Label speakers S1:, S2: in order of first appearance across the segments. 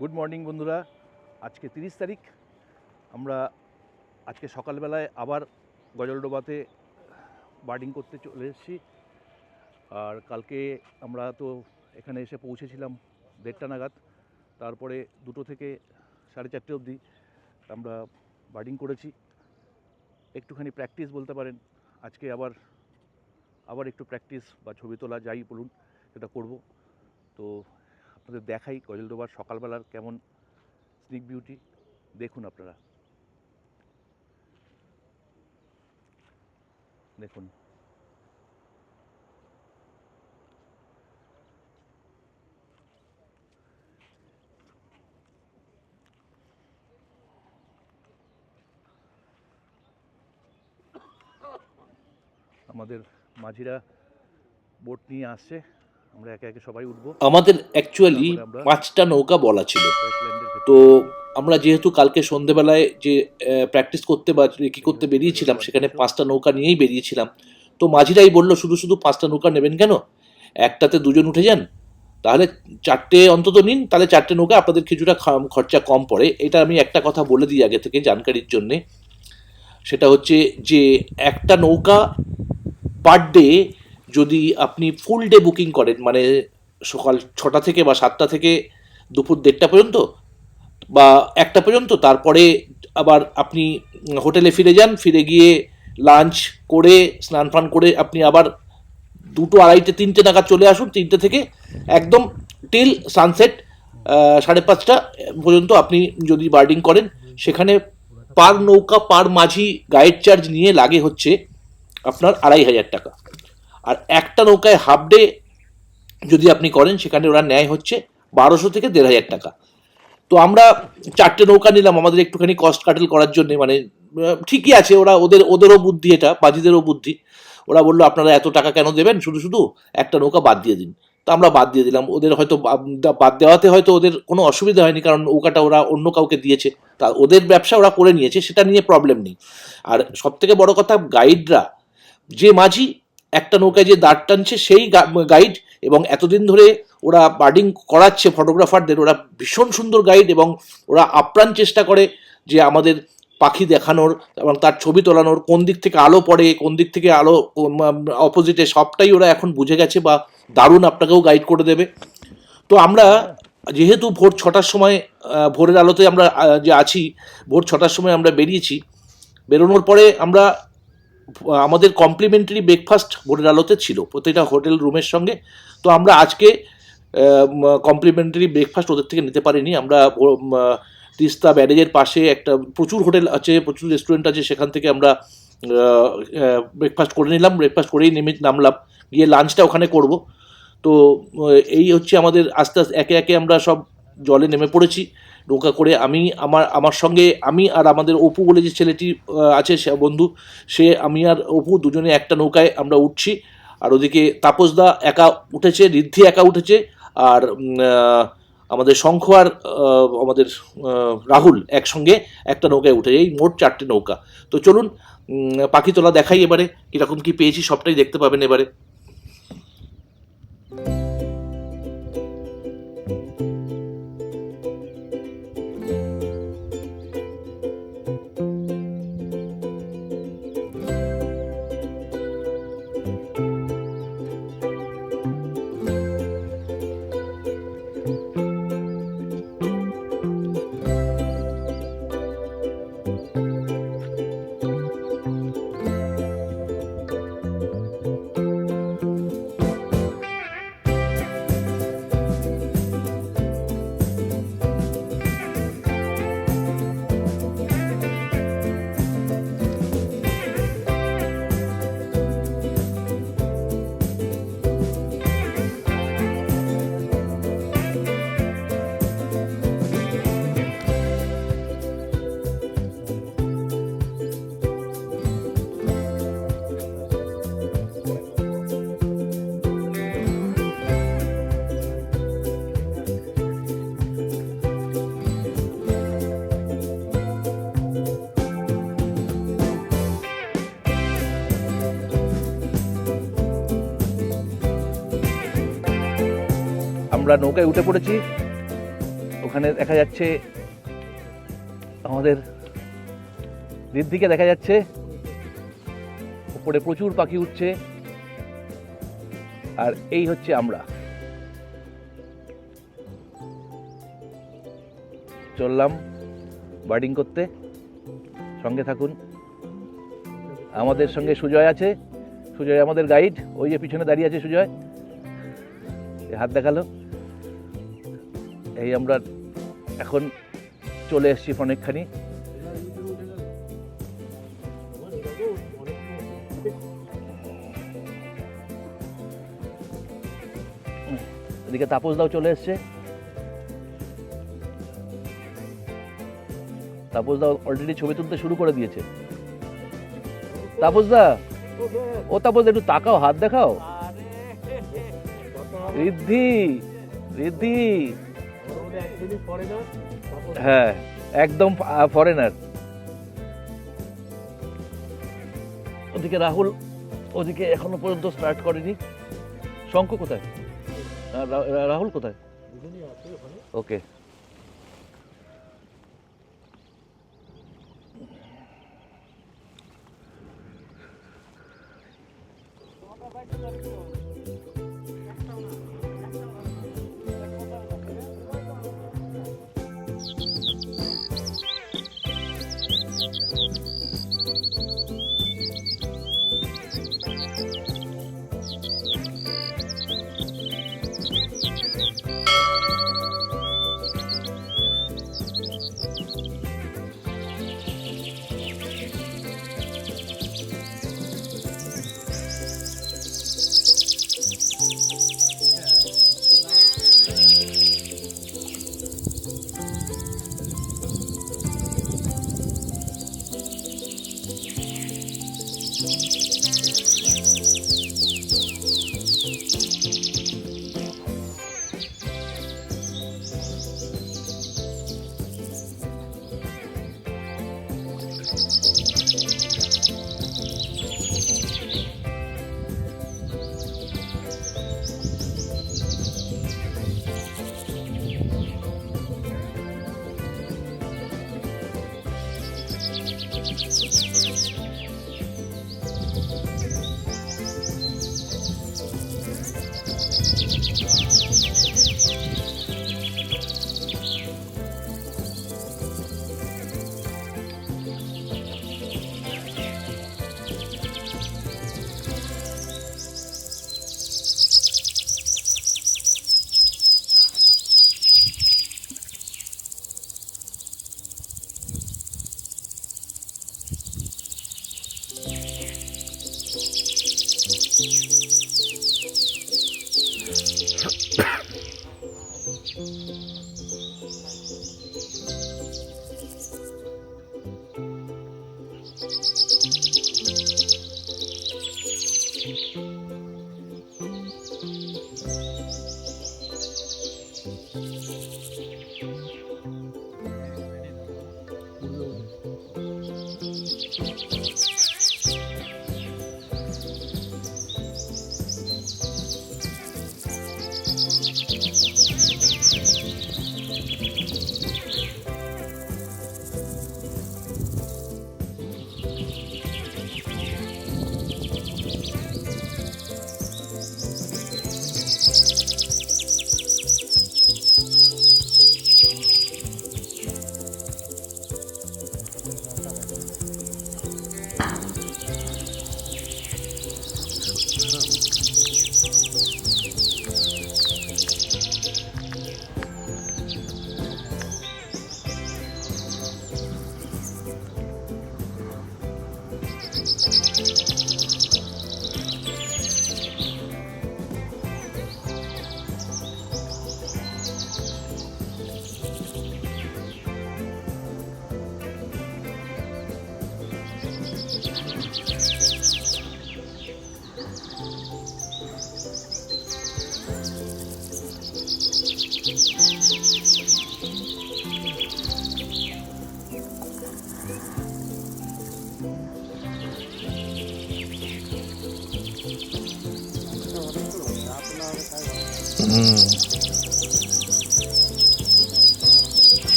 S1: Good morning বন্ধুরা। আজকে 30 তারিখ। আমরা আজকে সকালবেলায় আবার গজলডোবাতে বার্ডিং করতে চলে এসেছি। আর কালকে আমরা তো এখানে এসে পৌঁছেছিলাম 1:30 নাগাদ। তারপরে 2টো থেকে 4:30 অবধি আমরা বার্ডিং করেছি। একটুখানি প্র্যাকটিস বলতে পারেন। আজকে আবার একটু প্র্যাকটিস বা ছবি তোলা যাই বলুন সেটা করব। তো আপনাদের দেখাই গজলডোবার সকালবেলার কেমন স্নিক বিউটি, দেখুন আপনারা। দেখুন আমাদের মাঝিরা বোট নিয়ে আসছে, আমরা একে একে সবাই উঠবো।
S2: আমাদের অ্যাকচুয়ালি
S1: তারপরে আমরা
S2: 5টা নৌকা বলা ছিল।
S1: ওয়েস্টল্যান্ডের
S2: তো
S1: ভেতরে ঢুকবো।
S2: আমরা যেহেতু কালকে সন্ধেবেলায় যে প্র্যাকটিস করতে বা কি করতে বেরিয়েছিলাম, সেখানে 5টা নৌকা নিয়েই বেরিয়েছিলাম। তো মাঝিরাই বললো শুধু শুধু 5টা নৌকা নেবেন কেন, একটাতে দুজন উঠে যান, তাহলে 4টে অন্তত নিন, তাহলে 4টে নৌকা আপনাদের কিছুটা খরচা কম পড়ে। এটা আমি একটা কথা বলে দিই আগে থেকে জানকারির জন্যে। সেটা হচ্ছে যে একটা নৌকা পার ডে যদি আপনি ফুল ডে বুকিং করেন, মানে সকাল 6টা থেকে বা 7টা থেকে দুপুর 1:30 পর্যন্ত বা 1টা পর্যন্ত, তারপরে আবার আপনি হোটেলে ফিরে যান, ফিরে গিয়ে লাঞ্চ করে স্নান ফান করে আপনি আবার 2টো, 2:30, 3টে নাগাদ চলে আসুন। 3টে থেকে একদম টিল সানসেট 5:30 পর্যন্ত আপনি যদি বার্ডিং করেন, সেখানে পার নৌকা পার মাঝি গাইড চার্জ নিয়ে লাগে হচ্ছে আপনার 2,500 টাকা। আর একটা নৌকায় হাফ ডে যদি আপনি করেন, সেখানে ওরা নেয় হচ্ছে 1200 থেকে 1,500 টাকা। তো আমরা 4টে নৌকা নিলাম আমাদের একটুখানি কস্ট কাটেল করার জন্য। মানে ঠিকই আছে, ওরা ওদেরও বুদ্ধি, এটা বাজিদেরও বুদ্ধি। ওরা বললো আপনারা এত টাকা কেন দেবেন, শুধু শুধু একটা নৌকা বাদ দিয়ে দিন। তো আমরা বাদ দিয়ে দিলাম। ওদের হয়তো বাদ দেওয়াতে হয়তো ওদের কোনো অসুবিধা হয়নি, কারণ নৌকাটা ওরা অন্য কাউকে দিয়েছে, তা ওদের ব্যবসা ওরা করে নিয়েছে, সেটা নিয়ে প্রবলেম নেই। আর সব থেকে বড় কথা, গাইডরা, যে মাঝি একটা নৌকায় যে দাঁড় টানছে সেই গাইড, এবং এতদিন ধরে ওরা বার্ডিং করাচ্ছে ফটোগ্রাফারদের, ওরা ভীষণ সুন্দর গাইড, এবং ওরা আপ্রাণ চেষ্টা করে যে আমাদের পাখি দেখানোর এবং তার ছবি তোলানোর, কোন দিক থেকে আলো পড়ে, কোন দিক থেকে আলো অপোজিটে, সবটাই ওরা এখন বুঝে গেছে, বা দারুণ আপনাকেও গাইড করে দেবে। তো আমরা যেহেতু ভোর 6টার সময়, ভোরের আলোতে আমরা যে আছি, ভোর 6টার সময় আমরা বেরিয়েছি। বেরোনোর পরে আমরা আমাদের কমপ্লিমেন্টারি ব্রেকফাস্ট ভোরের আলোতে ছিল প্রত্যেকটা হোটেল রুমের সঙ্গে। তো আমরা আজকে কমপ্লিমেন্টারি ব্রেকফাস্ট ওদের থেকে নিতে পারিনি। আমরা তিস্তা ব্যারেজের পাশে একটা প্রচুর হোটেল আছে, প্রচুর রেস্টুরেন্ট আছে, সেখান থেকে আমরা ব্রেকফাস্ট করে নিলাম। ব্রেকফাস্ট করেই নামলাম, গিয়ে লাঞ্চটা ওখানে করব। তো এই হচ্ছে আমাদের আস্তে আস্তে একে একে আমরা সব জলে নেমে পড়েছি নৌকা করে। আমার সঙ্গে আমি আর আমাদের অপু বলে যে ছেলেটি আছে, সে বন্ধু, সে, আমি আর অপু দুজনে একটা নৌকায় আমরা উঠছি। আর ওদিকে তাপসদা একা উঠেছে, ঋদ্ধি একা উঠেছে, আর আমাদের শঙ্খ আর আমাদের রাহুল একসঙ্গে একটা নৌকায় উঠে, এই মোট 4টে নৌকা। তো চলুন পাখি তোলা দেখাই এবারে, কীরকম কী পেয়েছি সবটাই দেখতে পাবেন এবারে।
S1: আমরা নৌকায় উঠে পড়েছি। ওখানে দেখা যাচ্ছে আমাদের ঋদ্ধিকে দেখা যাচ্ছে, উপরে প্রচুর পাখি উঠছে। আর এই হচ্ছে আমরা চললাম বার্ডিং করতে। সঙ্গে থাকুন, আমাদের সঙ্গে সুজয় আছে। সুজয় আমাদের গাইড, ওই যে পিছনে দাঁড়িয়ে আছে সুজয়, হাত দেখালো। এই আমরা এখন চলে এসেছি অনেকখানি। এদিকে তাপসদাও চলে এসছে। তাপসদা অলরেডি ছবি তুলতে শুরু করে দিয়েছে। তাপসদা, ও তাপস একটু তাকাও, হাত দেখাও। ঋদ্ধি, ঋদ্ধি, হ্যাঁ একদম ফরেনার। ওদিকে রাহুল, ওদিকে এখনো পর্যন্ত স্টার্ট করেনি। শঙ্খ কোথায়? রাহুল কোথায়? ওকে,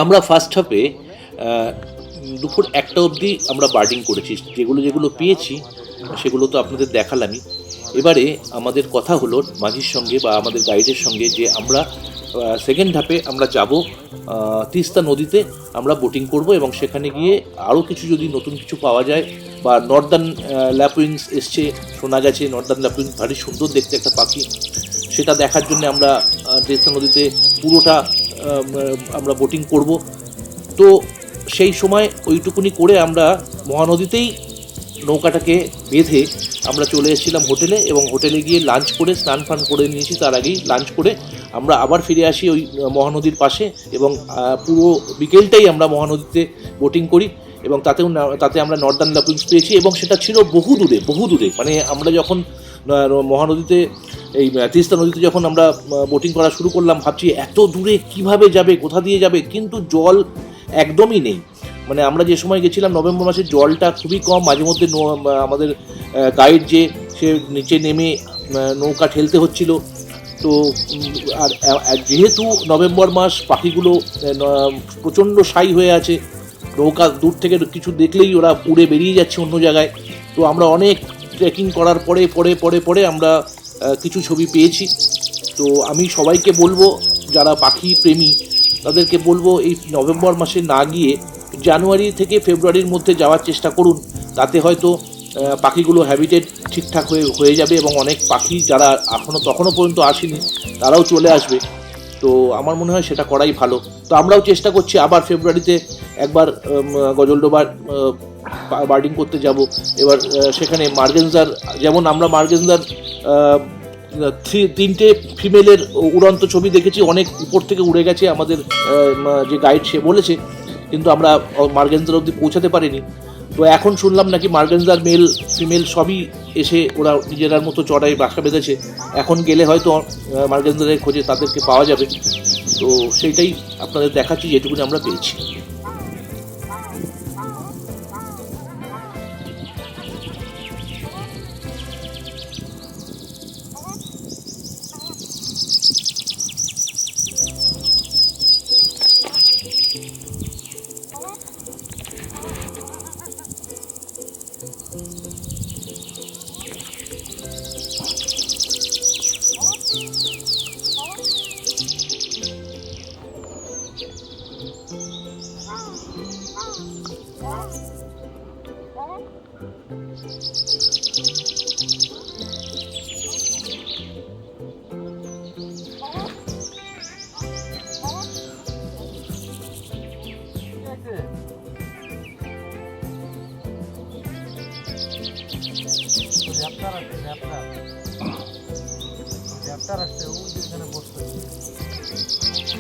S2: আমরা ফার্স্ট হাফে দুপুর 1টা অবধি আমরা বার্ডিং করেছি, যেগুলো যেগুলো পেয়েছি সেগুলো তো আপনাদের দেখালামই। এবারে আমাদের কথা হলো মাঝির সঙ্গে বা আমাদের গাইডের সঙ্গে যে আমরা সেকেন্ড হাফে আমরা যাব তিস্তা নদীতে, আমরা বোটিং করব এবং সেখানে গিয়ে আরও কিছু যদি নতুন কিছু পাওয়া যায় বা নর্দার্ন ল্যাপুইংস এসছে, শোনা গেছে নর্দার্ন ল্যাপুইংস ভারী সুন্দর দেখতে একটা পাখি, সেটা দেখার জন্য আমরা তিস্তা নদীতে পুরোটা আমরা বোটিং করব। তো সেই সময় ওইটুকুনি করে আমরা মহানদীতেই নৌকাটাকে বেঁধে আমরা চলে এসেছিলাম হোটেলে, এবং হোটেলে গিয়ে লাঞ্চ করে স্নান ফান করে নিয়েছি। তার আগেই লাঞ্চ করে আমরা আবার ফিরে আসি ওই মহানদীর পাশে, এবং পুরো বিকেলটাই আমরা মহানদীতে বোটিং করি, এবং তাতে আমরা নর্দার্ন ল্যাপুইংস পেয়েছি, এবং সেটা ছিল বহু দূরে। মানে আমরা যখন মহানদীতে এই তিস্তা নদীতে যখন আমরা বোটিং করা শুরু করলাম, ভাবছি এত দূরে কিভাবে যাবে, কোথা দিয়ে যাবে, কিন্তু জল একদমই নেই। মানে আমরা যে সময় গেছিলাম নভেম্বর মাসে জলটা খুবই কম, মাঝে মধ্যে আমাদের গাইড যে সে নিচে নেমে নৌকা ঠেলতে হচ্ছিল। তো আর যেহেতু নভেম্বর মাস, পাখিগুলো প্রচণ্ড সাই হয়ে আছে, নৌকা দূর থেকে কিছু দেখলেই ওরা উড়ে বেরিয়ে যাচ্ছে অন্য জায়গায়। তো আমরা অনেক ট্রেকিং করার পরে আমরা কিছু ছবি পেয়েছি। তো আমি সবাইকে বলবো, যারা পাখি প্রেমী তাদেরকে বলবো এই নভেম্বর মাসে না গিয়ে জানুয়ারি থেকে ফেব্রুয়ারির মধ্যে যাওয়ার চেষ্টা করুন। তাতে হয়তো পাখিগুলো হ্যাবিটেট ঠিকঠাক হয়ে যাবে, এবং অনেক পাখি যারা তখনও পর্যন্ত আসেনি তারাও চলে আসবে। তো আমার মনে হয় সেটা করাই ভালো। তো আমরাও চেষ্টা করছি আবার ফেব্রুয়ারিতে একবার গজলডোবার বার্ডিং করতে যাব। এবার সেখানে মার্গেনজার, যেমন আমরা মার্গেনজার 3টে ফিমেলের উড়ন্ত ছবি দেখেছি, অনেক উপর থেকে উড়ে গেছে আমাদের যে গাইড সে বলেছে, কিন্তু আমরা মার্গেনজার অবধি পৌঁছাতে পারিনি। তো এখন শুনলাম নাকি মার্গেনজার মেল ফিমেল সবই এসে ওরা নিজেরার মতো চড়াই বাসা বেঁধেছে। এখন গেলে হয়তো মার্গেনজারের খোঁজে তাদেরকে পাওয়া যাবে। তো সেইটাই আপনাদের দেখাচ্ছি যেটুকুনি আমরা পেয়েছি।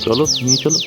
S2: চলো নিয়ে চলো।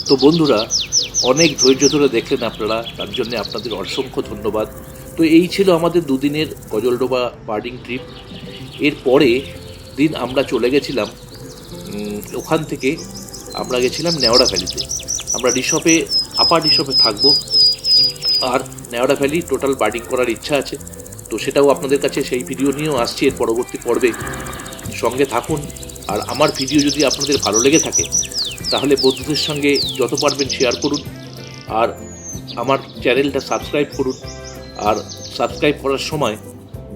S2: তো বন্ধুরা, অনেক ধৈর্য ধরে দেখলেন আপনারা, তার জন্য আপনাদের অসংখ্য ধন্যবাদ। তো এই ছিল আমাদের দুদিনের গজলডোবা বার্ডিং ট্রিপ। এর পরে দিন আমরা চলে গেছিলাম, ওখান থেকে আমরা গেছিলাম নেওড়া ভ্যালিতে। আমরা রিসর্টে, আপার রিসর্টে থাকবো, আর নেওড়া ভ্যালি টোটাল বার্ডিং করার ইচ্ছা আছে। তো সেটাও আপনাদের কাছে সেই ভিডিও নিয়েও আসছি এর পরবর্তী পর্বে। সঙ্গে থাকুন। আর আমার ভিডিও যদি আপনাদের ভালো লেগে থাকে তাহলে বন্ধুদের সঙ্গে যত পারবেন শেয়ার করুন, আর আমার চ্যানেলটা সাবস্ক্রাইব করুন। আর সাবস্ক্রাইব করার সময়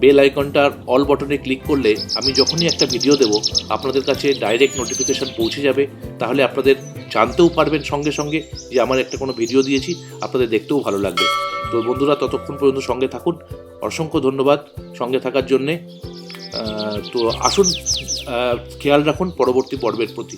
S2: বেল আইকনটার অল বটনে ক্লিক করলে আমি যখনই একটা ভিডিও দেব আপনাদের কাছে ডাইরেক্ট নোটিফিকেশান পৌঁছে যাবে। তাহলে আপনাদের জানতেও পারবেন সঙ্গে সঙ্গে যে আমার একটা কোনো ভিডিও দিয়েছি, আপনাদের দেখতেও ভালো লাগবে। তো বন্ধুরা, ততক্ষণ পর্যন্ত সঙ্গে থাকুন। অসংখ্য ধন্যবাদ সঙ্গে থাকার জন্যে। তো আসুন, খেয়াল রাখুন পরবর্তী পর্বের প্রতি।